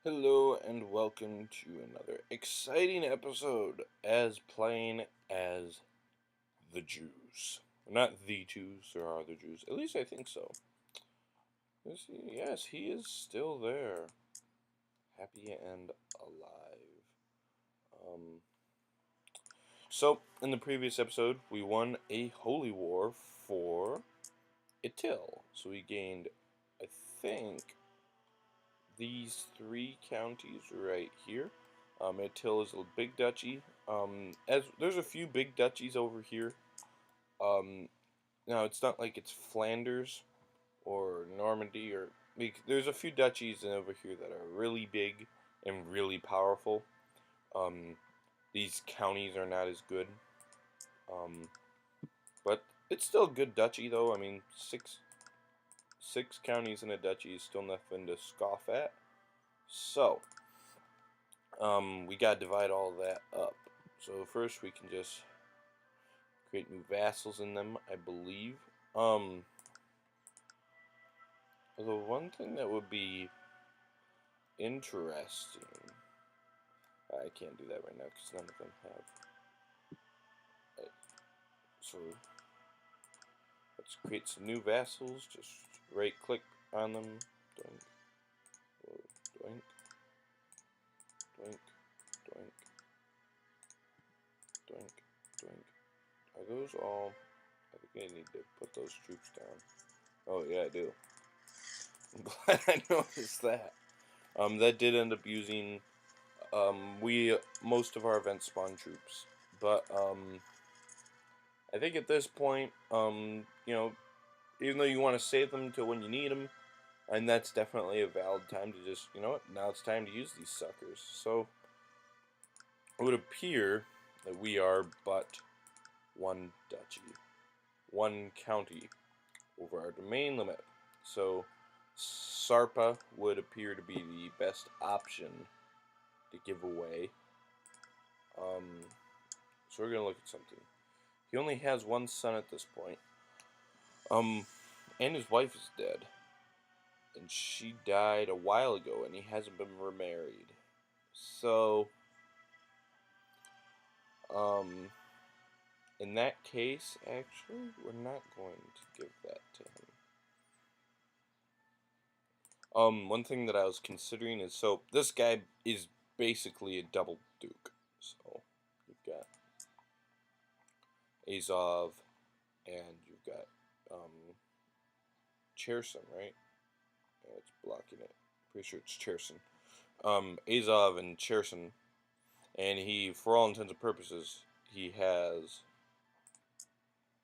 Hello and welcome to another exciting episode as playing as the Jews. Not the Jews, there are other Jews. At least I think so. Yes, he is still there. Happy and alive. Um, so, in the previous episode, we won a holy war for Itil. So we gained, I think, these three counties right here. Itil is a big duchy. As there's a few big duchies over here. Um, Now it's not like it's Flanders or Normandy or there's a few duchies over here that are really big and really powerful. Um, these counties are not as good. Um, but it's still a good duchy though. I mean, six counties in a duchy is still nothing to scoff at. So, we gotta divide all that up. So first we can just create new vassals in them, I believe. The one thing that would be interesting, I can't do that right now because none of them have. So let's create some new vassals. Just right click on them. Doink, doink, doink, doink, doink, doink. Are those all? I think I need to put those troops down. Oh yeah, I do. I'm glad I noticed that. That did end up using we most of our event spawn troops, but I think at this point, even though you want to save them till when you need them, and that's definitely a valid time to just, you know what, now it's time to use these suckers. So it would appear that we are but one duchy, one county over our domain limit. So Sarpa would appear to be the best option to give away. So we're gonna look at something. He only has one son at this point. Um, and his wife is dead, and she died a while ago, and he hasn't been remarried. So, um, in that case, actually, we're not going to give that to him. One thing that I was considering is, so this guy is basically a double duke. So you've got Azov, and you've got Cherson, right? Yeah, it's blocking it. Pretty sure it's Cherson. Azov and Cherson, and he, for all intents and purposes, he has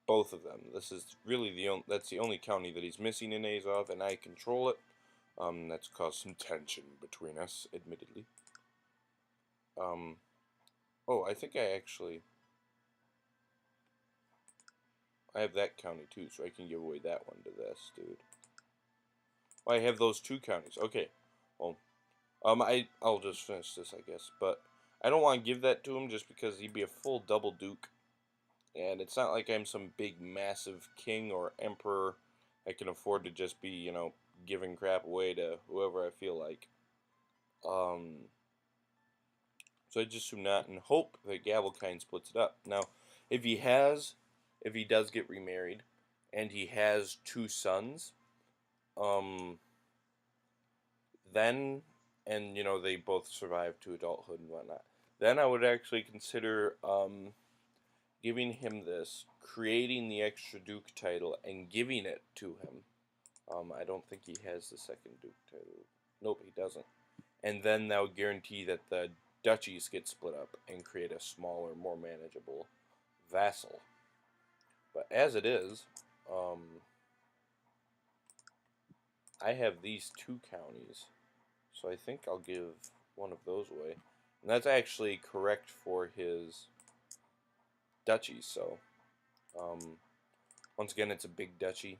both of them. This is really that's the only county that he's missing in Azov, and I control it. That's caused some tension between us, admittedly. Oh, I think I have that county too, so I can give away that one to this dude. Well, I have those two counties. Okay. Well, I'll just finish this, I guess, but I don't want to give that to him just because he'd be a full double duke, and it's not like I'm some big massive king or emperor. I can afford to just be, giving crap away to whoever I feel like. Um, so I just assume not and hope that Gavelkind splits it up. Now, if he does get remarried, and he has two sons, um, then, and they both survive to adulthood and whatnot, then I would actually consider giving him this, creating the extra Duke title, and giving it to him. I don't think he has the second Duke title. Nope, he doesn't. And then that would guarantee that the duchies get split up and create a smaller, more manageable vassal. But as it is, I have these two counties, so I think I'll give one of those away. And that's actually correct for his duchy, so um, once again, it's a big duchy,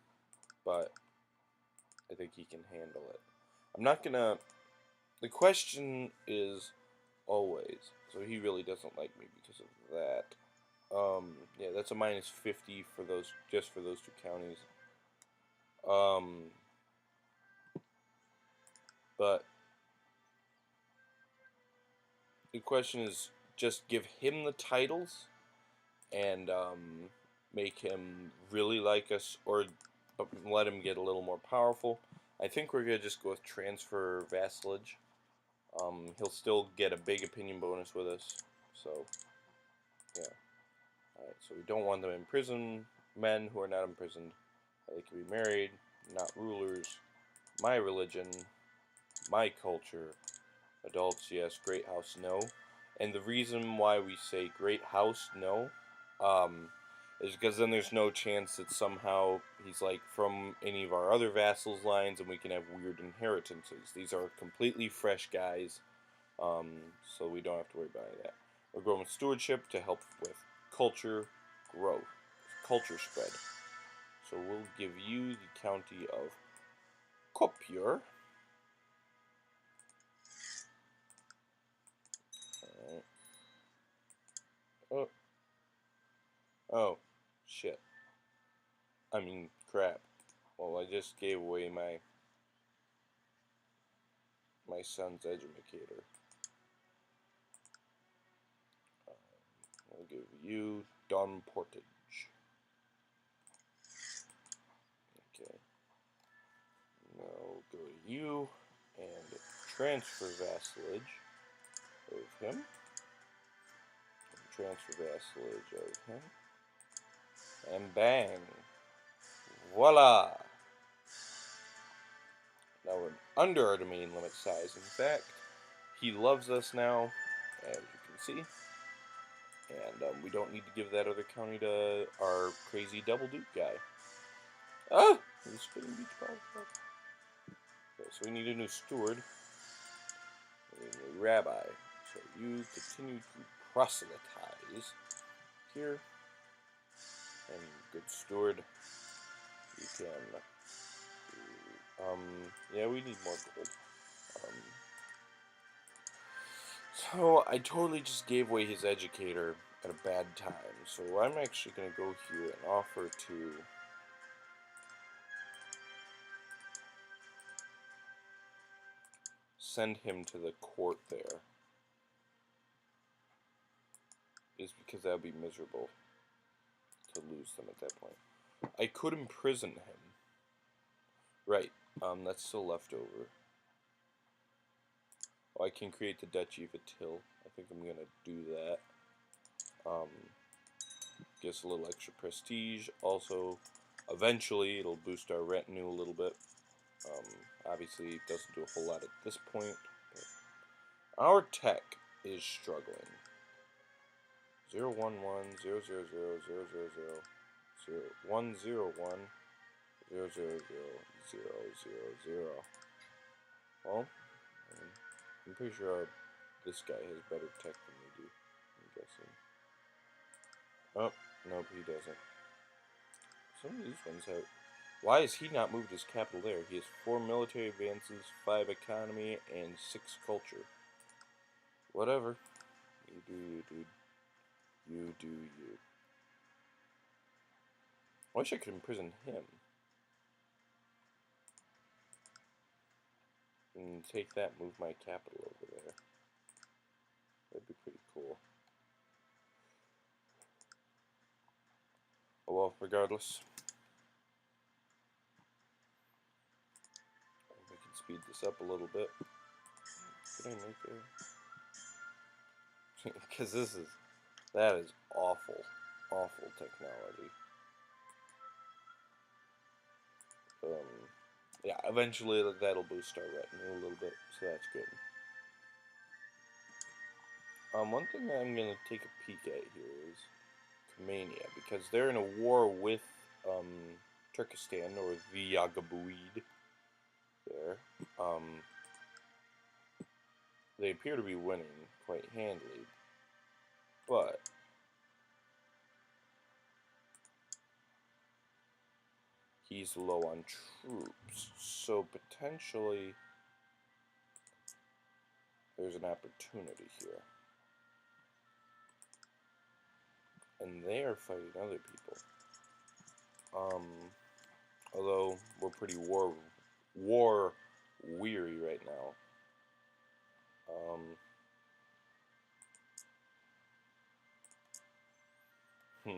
but I think he can handle it. I'm not gonna. The question is always, so he really doesn't like me because of that. Yeah, that's a minus 50 for those, just for those two counties. Um, but the question is just give him the titles and make him really like us, or let him get a little more powerful. I think we're gonna just go with transfer vassalage. He'll still get a big opinion bonus with us, so yeah. Alright, so we don't want them in prison. Men who are not imprisoned, they can be married, not rulers. My religion, my culture. Adults, yes. Great house, no. And the reason why we say great house, no, is because then there's no chance that somehow he's like from any of our other vassals' lines and we can have weird inheritances. These are completely fresh guys, so we don't have to worry about any of that. We're going with stewardship to help with culture growth, culture spread. So we'll give you the county of Copier. Oh, oh, shit. I mean, crap. Well, I just gave away my son's educator. I'll give you Don Portage. Okay. Now we'll go to you and transfer vassalage of him. Transfer vassalage of him. And bang. Voila! Now we're under our domain limit size. In fact, he loves us now, as you can see. And we don't need to give that other county to our crazy double duke guy. Ah! He's spitting beach ball. Okay, so we need a new steward. We need a new rabbi. So you continue to proselytize here. And good steward. You can yeah, we need more gold. So I totally just gave away his educator at a bad time. So I'm actually going to go here and offer to send him to the court there. Is because that would be miserable to lose them at that point. I could imprison him. Right, that's still left over. Oh, I can create the Duchy of Atil. I think I'm gonna do that. Gives a little extra prestige. Also, eventually it'll boost our retinue a little bit. Obviously, it doesn't do a whole lot at this point. But our tech is struggling. 011 000 101 000. Well, I'm pretty sure this guy has better tech than we do, I'm guessing. Oh, nope, he doesn't. Some of these ones have... Why has he not moved his capital there? He has 4 military advances, 5 economy, and 6 culture. Whatever. You do you, dude. You do you. I wish I could imprison him. And take that, move my capital over there. That'd be pretty cool. Oh well, regardless. We can speed this up a little bit. Did I make it? Because that is awful, awful technology. Yeah, eventually that'll boost our retinue a little bit, so that's good. One thing that I'm going to take a peek at here is Comania, because they're in a war with Turkestan, or the Yagabuid there. They appear to be winning quite handily, but he's low on troops, so potentially there's an opportunity here. And they are fighting other people. Although we're pretty war weary right now. Hmm.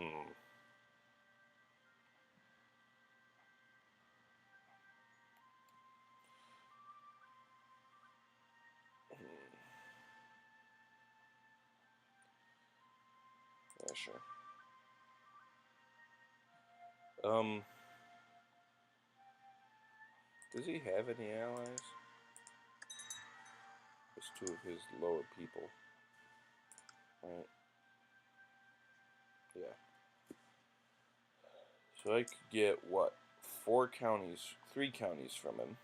Yeah, sure. Um, does he have any allies? Just two of his lower people. Right. Yeah. So I could get, what, 3 counties from him.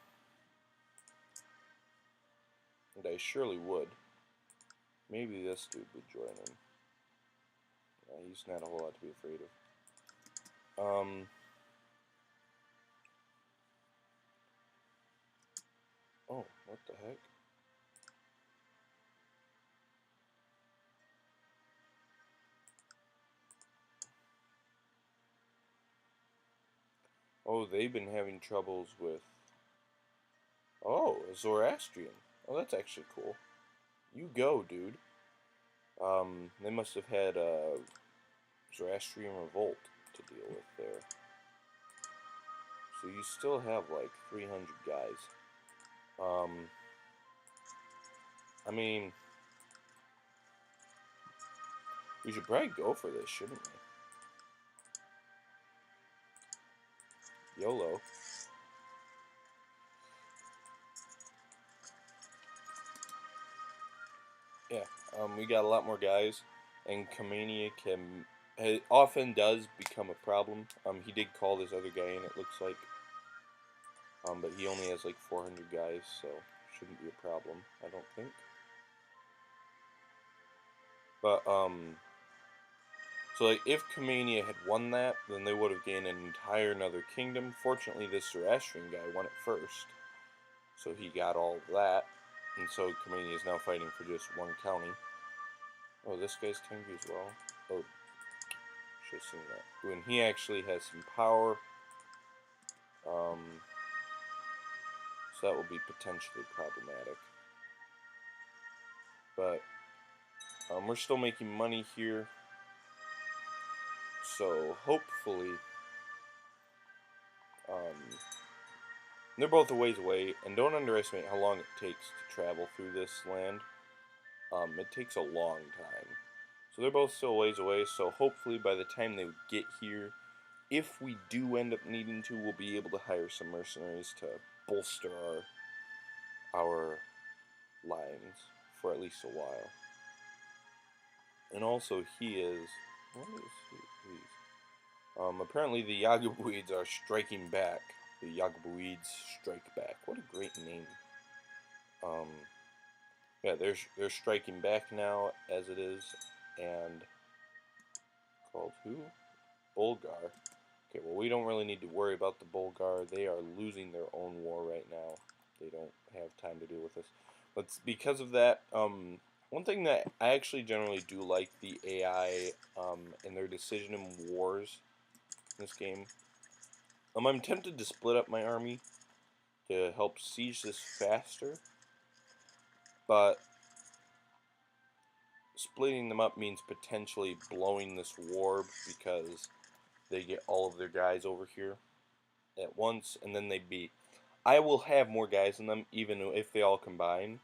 And I surely would. Maybe this dude would join him. He's not a whole lot to be afraid of. Oh, what the heck? Oh, they've been having troubles with... Oh, a Zoroastrian. Oh, that's actually cool. You go, dude. They must have had a Zoroastrian revolt to deal with there. So you still have like 300 guys. I mean, we should probably go for this, shouldn't we? YOLO. Yeah, we got a lot more guys, and Comania it often does become a problem. He did call this other guy in, it looks like. But he only has like 400 guys, so shouldn't be a problem, I don't think. But, so like, if Comania had won that, then they would have gained an entire another kingdom. Fortunately, this Zoroastrian guy won it first, so he got all of that. And so Comania is now fighting for just one county. Oh, this guy's tanky as well. Oh, should have seen that. When he actually has some power. So that will be potentially problematic. But we're still making money here. So hopefully, they're both a ways away, and don't underestimate how long it takes to travel through this land. It takes a long time. So they're both still a ways away, so hopefully by the time they get here, if we do end up needing to, we'll be able to hire some mercenaries to bolster our lines for at least a while. And also he is... What is he? Apparently the Yagabuids are striking back. The Yagabuids strike back. What a great name. Yeah, they're striking back now as it is, and called who? Bulgar. Okay, well we don't really need to worry about the Bulgar. They are losing their own war right now. They don't have time to deal with this. But because of that, one thing that I actually generally do like the AI and their decision in wars in this game. I'm tempted to split up my army to help siege this faster, but splitting them up means potentially blowing this war because they get all of their guys over here at once, and then they'd be... I will have more guys in them, even if they all combine.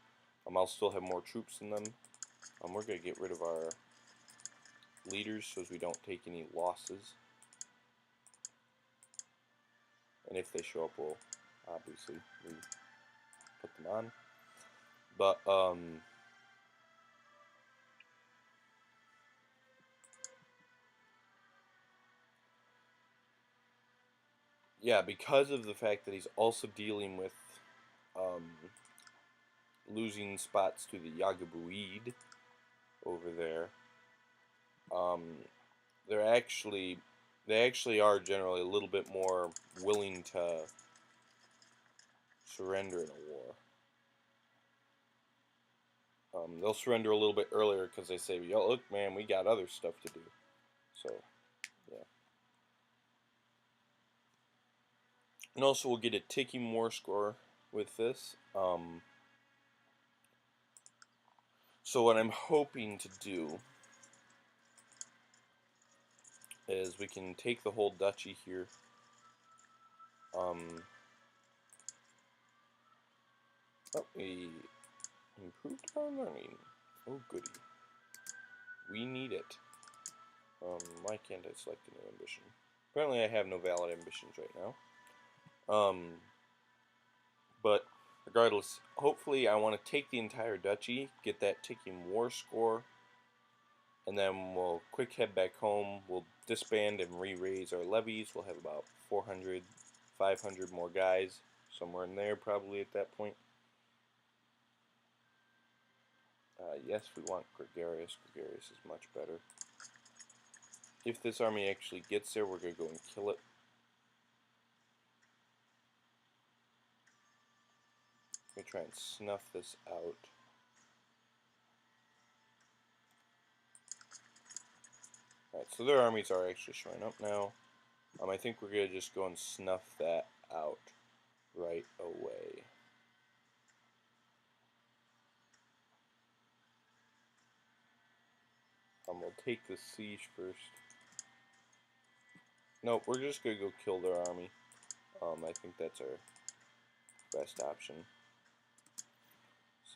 I'll still have more troops in them. We're going to get rid of our leaders so as we don't take any losses. And if they show up, we'll obviously put them on. But, yeah, because of the fact that he's also dealing with losing spots to the Yagabuid over there, they actually are generally a little bit more willing to surrender in a war. They'll surrender a little bit earlier because they say, "Yo, look, man, we got other stuff to do." So, yeah. And also, we'll get a ticking war score with this. So what I'm hoping to do is we can take the whole duchy here. Oh, we improved our learning. Oh, goody. We need it. Why can't I select a new ambition? Apparently I have no valid ambitions right now. But regardless, hopefully I want to take the entire duchy, get that ticking war score, and then we'll quick head back home. We'll disband and re-raise our levies. We'll have about 400, 500 more guys, somewhere in there probably at that point. Yes, we want gregarious. Gregarious is much better. If this army actually gets there, we're going to go and kill it. Let me try and snuff this out. Alright, so their armies are actually showing up now. I think we're going to just go and snuff that out right away. We'll take the siege first. Nope, we're just going to go kill their army. I think that's our best option.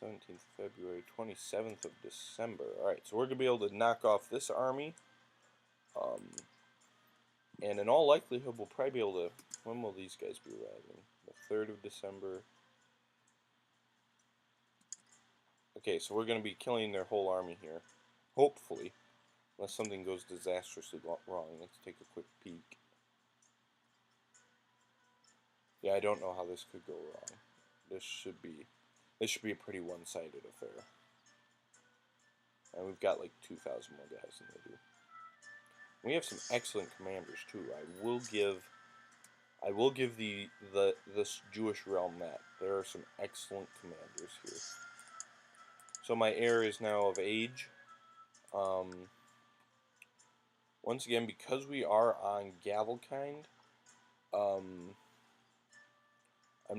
17th February, 27th of December. Alright, so we're going to be able to knock off this army. And in all likelihood, we'll probably be able to... When will these guys be arriving? The 3rd of December. Okay, so we're going to be killing their whole army here. Hopefully. Unless something goes disastrously wrong. Let's take a quick peek. Yeah, I don't know how this could go wrong. This should be a pretty one-sided affair. And we've got like 2,000 more guys than they do. We have some excellent commanders too. I will give this Jewish realm that. There are some excellent commanders here. So my heir is now of age. Once again, because we are on Gavelkind, I'm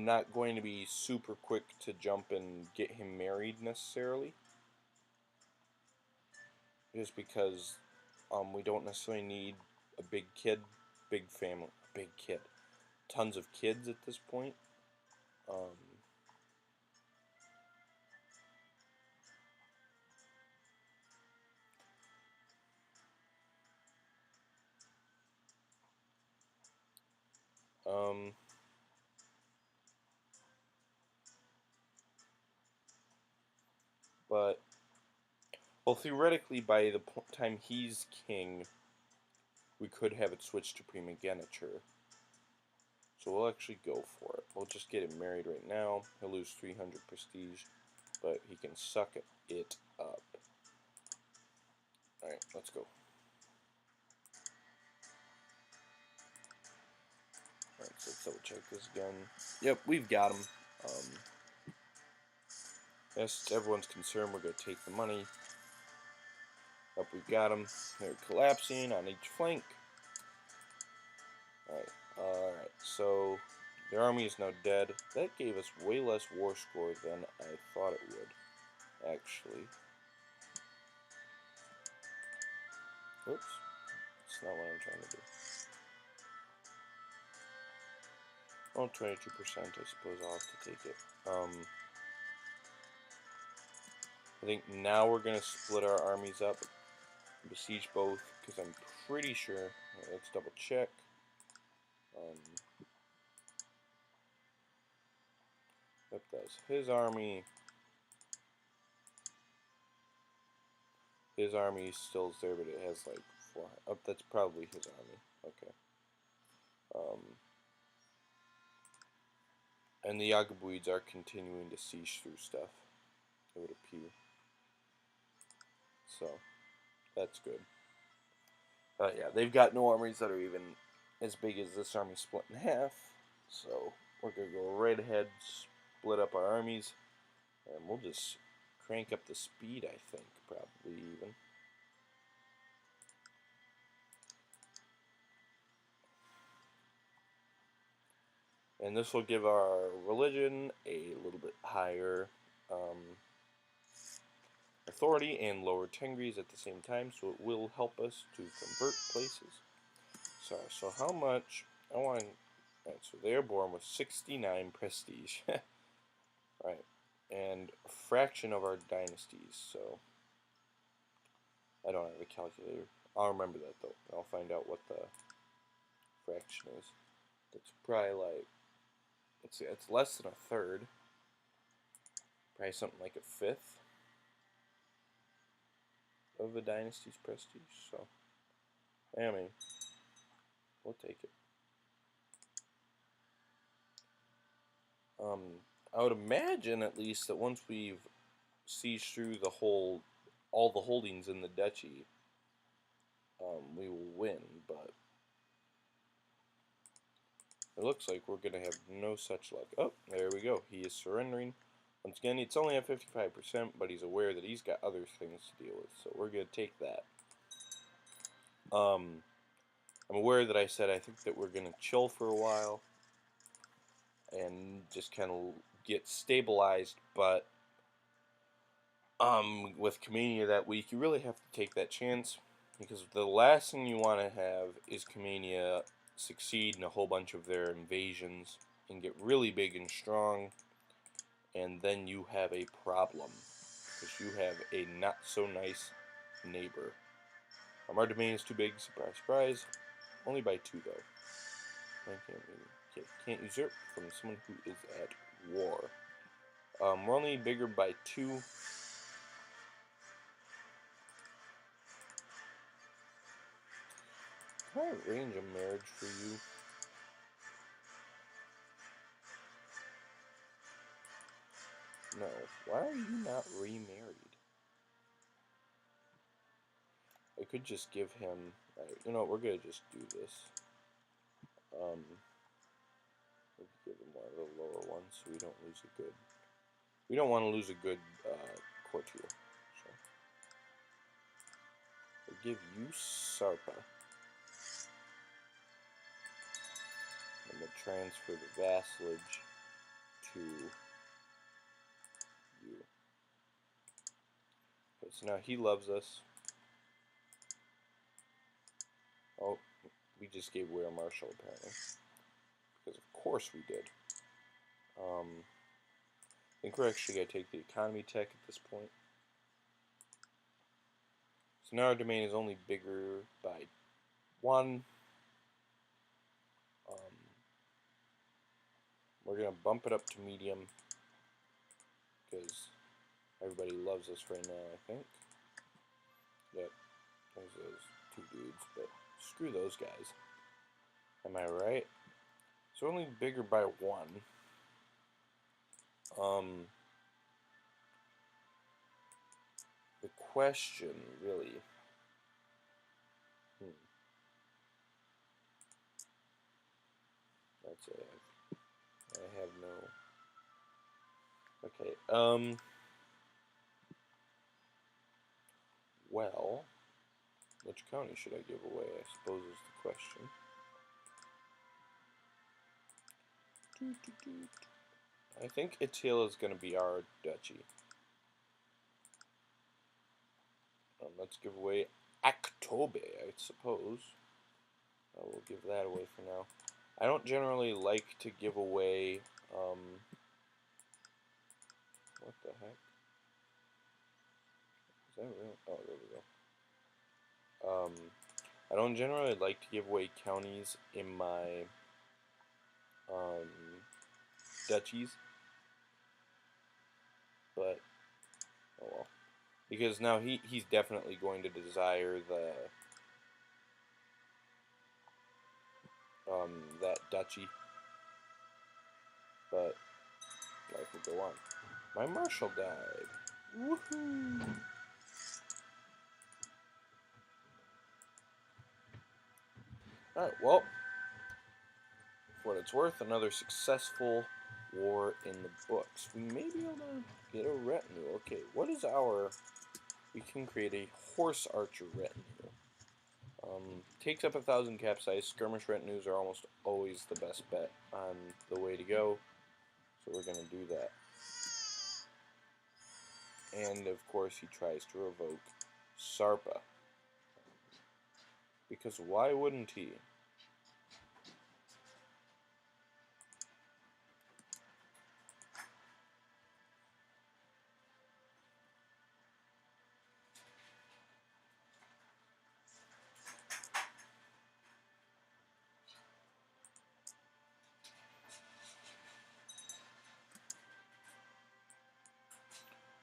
not going to be super quick to jump and get him married necessarily. Just because we don't necessarily need a big kid, big family, big kid. Tons of kids at this point. But, well, theoretically, by the time he's king, we could have it switched to primogeniture. So we'll actually go for it. We'll just get him married right now. He'll lose 300 prestige, but he can suck it up. Alright, let's go. Alright, so let's double check this again. Yep, we've got him. Yes, everyone's concerned we're going to take the money. Up, we've got them. They're collapsing on each flank. Alright, so their army is now dead. That gave us way less war score than I thought it would, actually. Oops, that's not what I'm trying to do. Oh, 22%, I suppose I'll have to take it. I think now we're going to split our armies up, besiege both, because I'm pretty sure, let's double check. Yep, that's his army. His army still is there, but it has like 400. Oh, that's probably his army. Okay. And the Yagabuids are continuing to siege through stuff, it would appear. So, that's good. Yeah, they've got no armies that are even as big as this army split in half. So, we're going to go right ahead, split up our armies, and we'll just crank up the speed, I think, probably even. And this will give our religion a little bit higher authority and lower Tengris at the same time, so it will help us to convert places. Sorry, so how much... I want... Alright, so they're born with 69 prestige. Right. And a fraction of our dynasties, so... I don't have a calculator. I'll remember that, though. I'll find out what the fraction is. It's probably like... Let's see, it's less than a third. Probably something like a fifth of a dynasty's prestige, so... I mean, we'll take it. I would imagine, at least, that once we've sieged through all the holdings in the duchy, we will win, but it looks like we're going to have no such luck. Oh, there we go. He is surrendering. Once again, it's only at 55%, but he's aware that he's got other things to deal with, so we're going to take that. I'm aware that I said I think that we're going to chill for a while and just kind of get stabilized, but with Comania that week, you really have to take that chance, because the last thing you want to have is Comania succeed in a whole bunch of their invasions and get really big and strong, and then you have a problem, because you have a not so nice neighbor. Our domain is too big, surprise, surprise. Only by 2, though. Can't usurp from someone who is at war. We're only bigger by 2. Can I arrange a marriage for you? No. Why are you not remarried? I could just give him... Right, you know what, we're gonna just do this. We'll give him one of the lower ones so we don't lose a good... We don't want to lose a good courtier. So we'll give you Sarpa. And we'll transfer the vassalage to you. Okay, so now he loves us. Oh, we just gave away our marshal, apparently. Because of course we did. I think we're actually going to take the economy tech at this point. So now our domain is only bigger by 1. We're going to bump it up to medium, because everybody loves us right now, I think. Yep, there's those 2 dudes, but screw those guys. Am I right? So only bigger by 1. The question, really... That's it. I have no... Okay, well... Which county should I give away, I suppose is the question. I think Attila is going to be our duchy. Let's give away Aktobe, I suppose. I will give that away for now. I don't generally like to give away, what the heck? Is that real? Oh, there we go. I don't generally like to give away counties in my, duchies. But, oh well. Because now he's definitely going to desire the, that duchy. But life will go on. My marshal died. Woohoo! Alright, well, for what it's worth, another successful war in the books. We may be able to get a retinue. Okay, what is our... We can create a horse archer retinue. Takes up 1,000 capsize. Skirmish retinues are almost always the best bet on the way to go. So we're going to do that. And, of course, he tries to revoke Sarpa. Because why wouldn't he?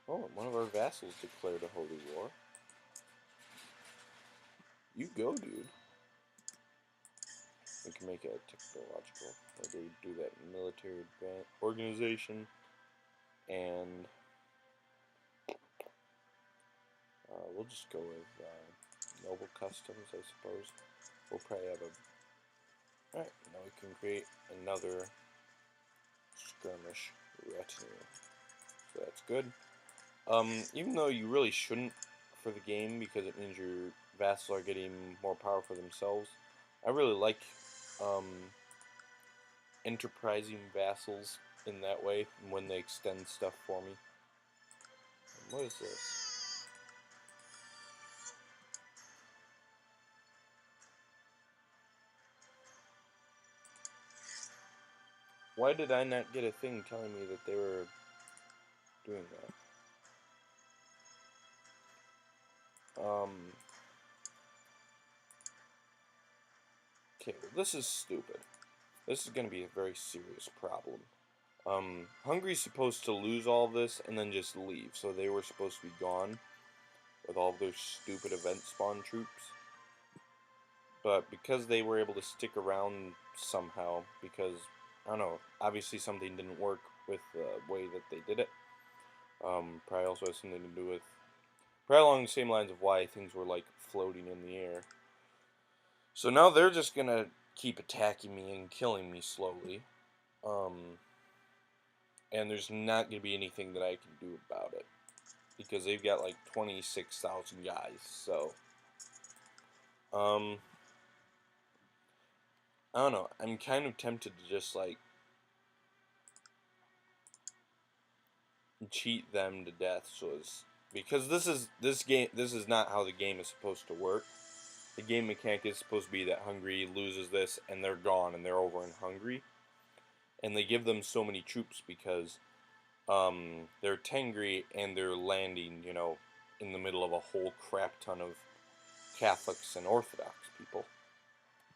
Oh, one of our vassals declared a holy war. You go, dude. We can make it technological. Or they do that military organization. And we'll just go with noble customs, I suppose. We'll probably have a... Alright, now we can create another skirmish retinue. So that's good. Even though you really shouldn't for the game because it means your vassals are getting more power for themselves, I really like enterprising vassals in that way when they extend stuff for me. What is this? Why did I not get a thing telling me that they were doing that? Okay, well this is stupid. This is going to be a very serious problem. Hungary's supposed to lose all this and then just leave, so they were supposed to be gone with all their stupid event spawn troops. But because they were able to stick around somehow, because, I don't know, obviously something didn't work with the way that they did it. Probably also has something to do with, probably along the same lines of why things were like floating in the air. So now they're just gonna keep attacking me and killing me slowly. And there's not gonna be anything that I can do about it. Because they've got like 26,000 guys, so I don't know. I'm kind of tempted to just like cheat them to death, because this is not how the game is supposed to work. The game mechanic is supposed to be that Hungary loses this and they're gone and they're over in Hungary, and they give them so many troops because they're Tengri and they're landing, you know, in the middle of a whole crap ton of Catholics and Orthodox people.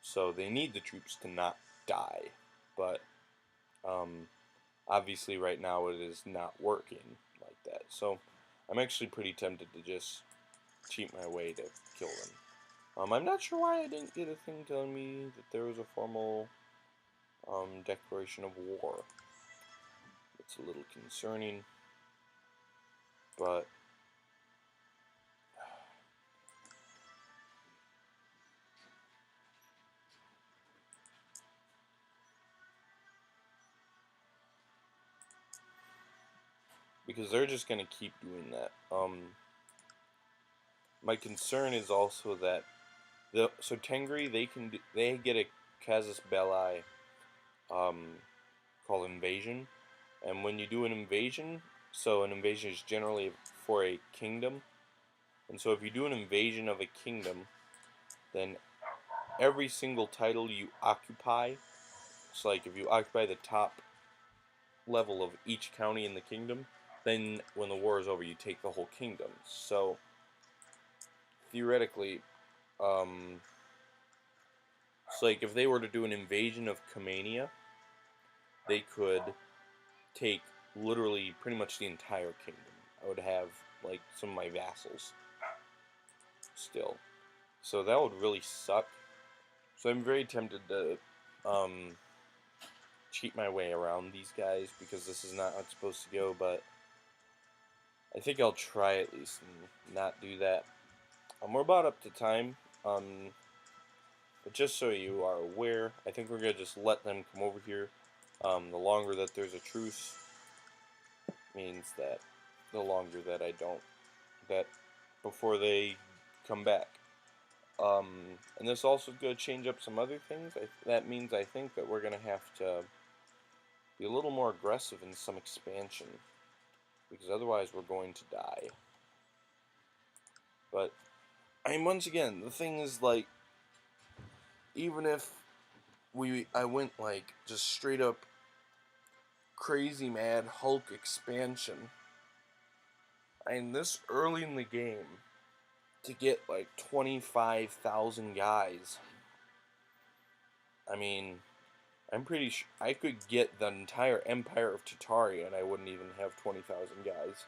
So they need the troops to not die. But obviously right now it is not working like that. So I'm actually pretty tempted to just cheat my way to kill them. I'm not sure why I didn't get a thing telling me that there was a formal declaration of war. It's a little concerning, but because they're just gonna keep doing that. My concern is also that so Tengri, they get a casus belli called invasion, and when you do an invasion, so an invasion is generally for a kingdom, and so if you do an invasion of a kingdom, then every single title you occupy, so like if you occupy the top level of each county in the kingdom, then when the war is over, you take the whole kingdom. So theoretically, so like if they were to do an invasion of Comania, they could take literally pretty much the entire kingdom. I would have like some of my vassals still. So that would really suck. So I'm very tempted to cheat my way around these guys because this is not how it's supposed to go, but I think I'll try at least and not do that. We're about up to time, but just so you are aware, I think we're going to just let them come over here. The longer that there's a truce means that the longer that I don't, that before they come back. And this also going to change up some other things. That means I think that we're going to have to be a little more aggressive in some expansion, because otherwise we're going to die. But, I mean, once again, the thing is, like, even if I went, like, just straight up crazy mad Hulk expansion, I mean, this early in the game, to get, like, 25,000 guys, I mean, I'm pretty sure I could get the entire Empire of Tartaria and I wouldn't even have 20,000 guys.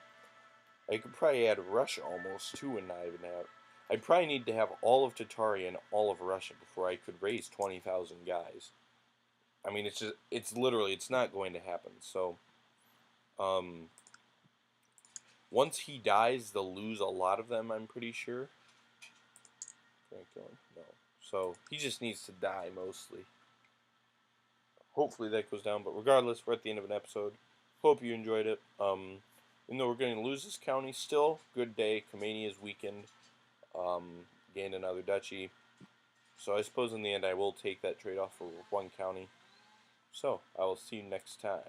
I could probably add Russia almost too and not even have. I'd probably need to have all of Tatari and all of Russia before I could raise 20,000 guys. I mean, it's literally, it's not going to happen. So, um, once he dies, they'll lose a lot of them, I'm pretty sure. Can I kill him? No. So, he just needs to die mostly. Hopefully that goes down, but regardless, we're at the end of an episode. Hope you enjoyed it. Even though we're going to lose this county, still, good day. Comania is weakened. Gained another duchy. So I suppose in the end I will take that trade-off for one county. So, I will see you next time.